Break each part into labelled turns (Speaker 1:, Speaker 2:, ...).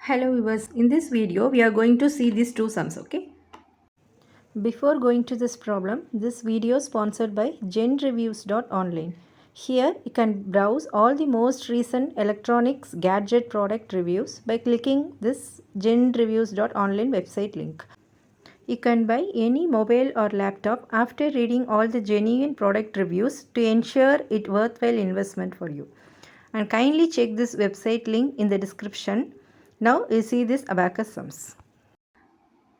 Speaker 1: Hello viewers, in this video we are going to see these two sums, okay? Before going to this problem, this video is sponsored by Genreviews.online. Here you can browse all the most recent electronics gadget product reviews by clicking this Genreviews.online website link. You can buy any mobile or laptop after reading all the genuine product reviews to ensure it worthwhile investment for you. And kindly check this website link in the description. Now you see this abacus sums.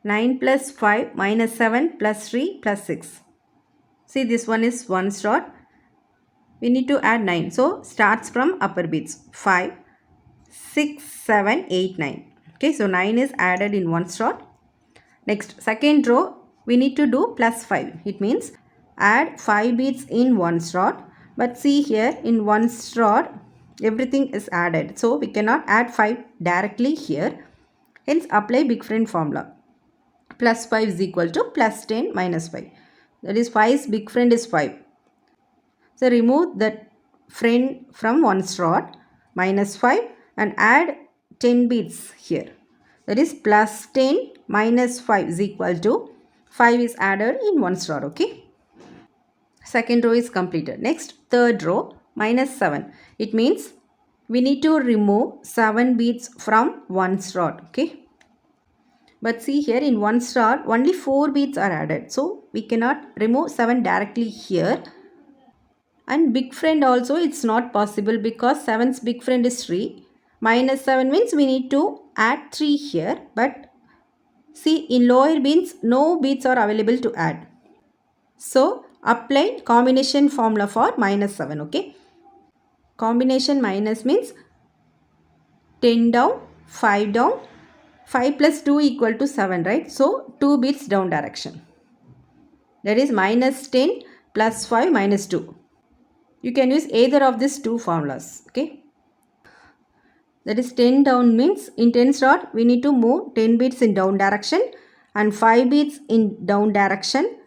Speaker 1: 9 plus 5 minus 7 plus 3 plus 6. See, this one is one shot. We need to add 9. So starts from upper bits. 5, 6, 7, 8, 9. Okay, so 9 is added in one shot. Next, second row, we need to do plus 5. It means add 5 bits in one shot. But see here, in one shot, everything is added. So we cannot add 5 directly here. Hence, apply big friend formula. Plus 5 is equal to plus 10 minus 5. That is 5's big friend is 5. So remove that friend from one shot, minus 5, and add 10 bits here. That is plus 10 minus 5 is equal to 5 is added in one shot, okay? Second row is completed. Next, third row, minus 7. It means we need to remove 7 bits from one shot, okay? But see here, in one shot, only 4 bits are added. So we cannot remove 7 directly here. And big friend also, it's not possible because 7's big friend is 3. Minus 7 means we need to add 3 here. But see, in lower bins, no bits are available to add. So apply combination formula for minus 7, okay? Combination minus means 10 down, 5 down. 5 plus 2 equal to 7, right? So 2 bits down direction. That is minus 10 plus 5 minus 2. You can use either of these two formulas, okay? That is 10 down means in 10 shot we need to move 10 bits in down direction and 5 bits in down direction.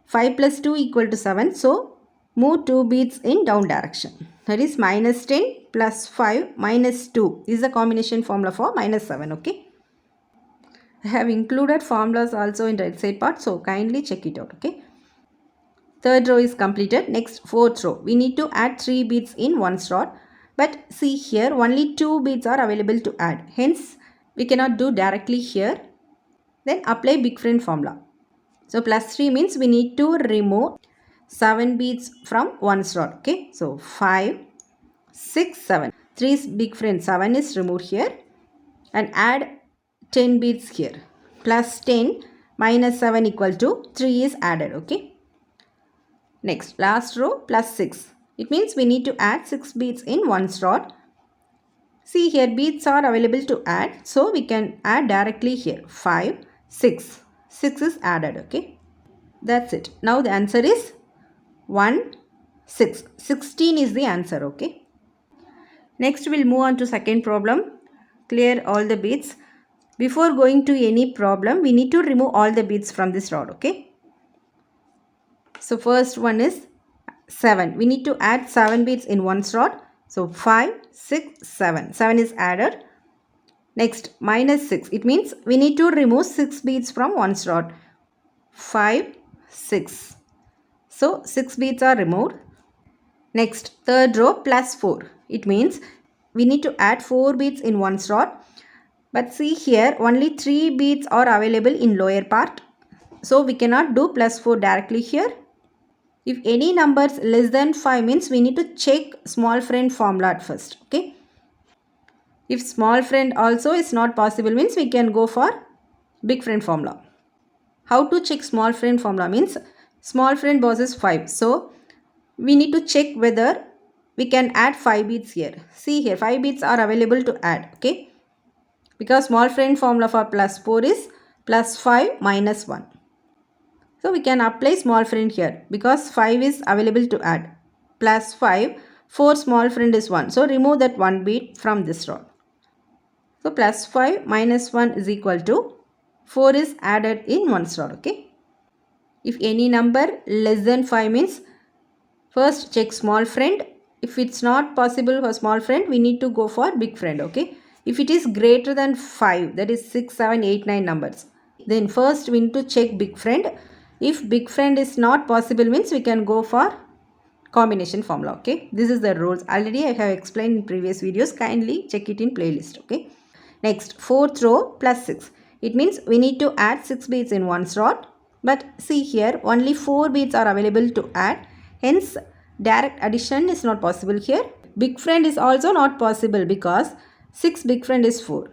Speaker 1: 5 plus 2 equal to 7. So move 2 bits in down direction. That is minus 10 plus 5 minus 2. This is the combination formula for minus 7, okay? I have included formulas also in the right side part, so kindly check it out, okay? Third row is completed. Next, fourth row. We need to add 3 bits in one shot. But see here, only 2 bits are available to add. Hence, we cannot do directly here. Then apply big friend formula. So plus 3 means we need to remove 7 bits from one slot, okay? So 5, 6, 7. 3 is big friend, 7 is removed here. And add 10 bits here. Plus 10 minus 7 equal to 3 is added, okay? Next, last row plus 6. It means we need to add 6 bits in one slot. See here, bits are available to add. So we can add directly here. 5, 6. 6 is added, okay? That's it. Now the answer is 1, 6. 16 is the answer, okay? Next, we'll move on to second problem. Clear all the bits. Before going to any problem, we need to remove all the bits from this rod, okay? So first one is 7. We need to add 7 bits in one slot. So 5, 6, 7. 7 is added. Next, minus 6. It means we need to remove 6 bits from one slot. 5, 6. So 6 bits are removed. Next, third row plus 4. It means we need to add 4 bits in one slot. But see here, only 3 bits are available in lower part. So we cannot do plus 4 directly here. If any numbers less than 5 means we need to check small friend formula at first, okay? If small friend also is not possible means we can go for big friend formula. How to check small friend formula means small friend boss is 5. So we need to check whether we can add 5 bits here. See here, 5 bits are available to add, okay? Because small friend formula for plus 4 is plus 5 minus 1. So we can apply small friend here because 5 is available to add. Plus 5, 4 small friend is 1. So remove that 1 bit from this rod. So plus 5 minus 1 is equal to 4 is added in one slot, okay? If any number less than 5 means first check small friend. If it's not possible for small friend, we need to go for big friend, okay? If it is greater than 5, that is 6, 7, 8, 9 numbers, then first we need to check big friend. If big friend is not possible means we can go for combination formula. Okay, this is the rules. Already I have explained in previous videos. Kindly check it in playlist. Okay. Next, fourth row plus 6. It means we need to add 6 beads in one slot. But see here, only 4 beads are available to add. Hence, direct addition is not possible here. Big friend is also not possible because 6 big friend is 4.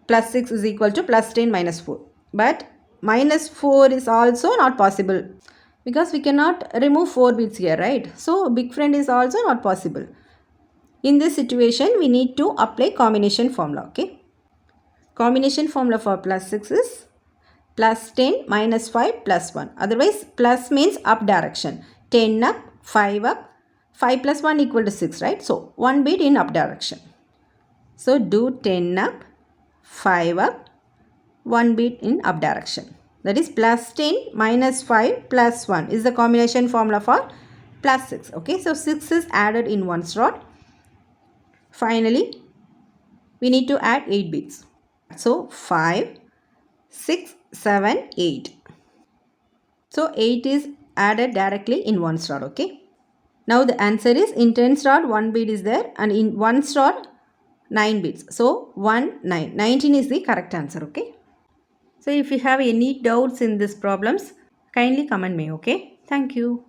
Speaker 1: Plus 6 is equal to plus 10 minus 4. But minus 4 is also not possible because we cannot remove 4 beads here, right? So, big friend is also not possible. In this situation, we need to apply combination formula. Okay. Combination formula for plus 6 is plus 10 minus 5 plus 1. Otherwise, plus means up direction. 10 up, 5 up, 5 plus 1 equal to 6, right? So, 1 bit in up direction. So, do 10 up, 5 up, 1 bit in up direction. That is plus 10 minus 5 plus 1 is the combination formula for plus 6. Okay, so 6 is added in one slot. Finally, we need to add 8 bits. So 5, 6, 7, 8. So 8 is added directly in one slot. Okay. Now the answer is in 10 slot 1 bit is there and in one slot 9 bits. So 1, 9. 19 is the correct answer. Okay. So if you have any doubts in these problems, kindly comment me. Okay. Thank you.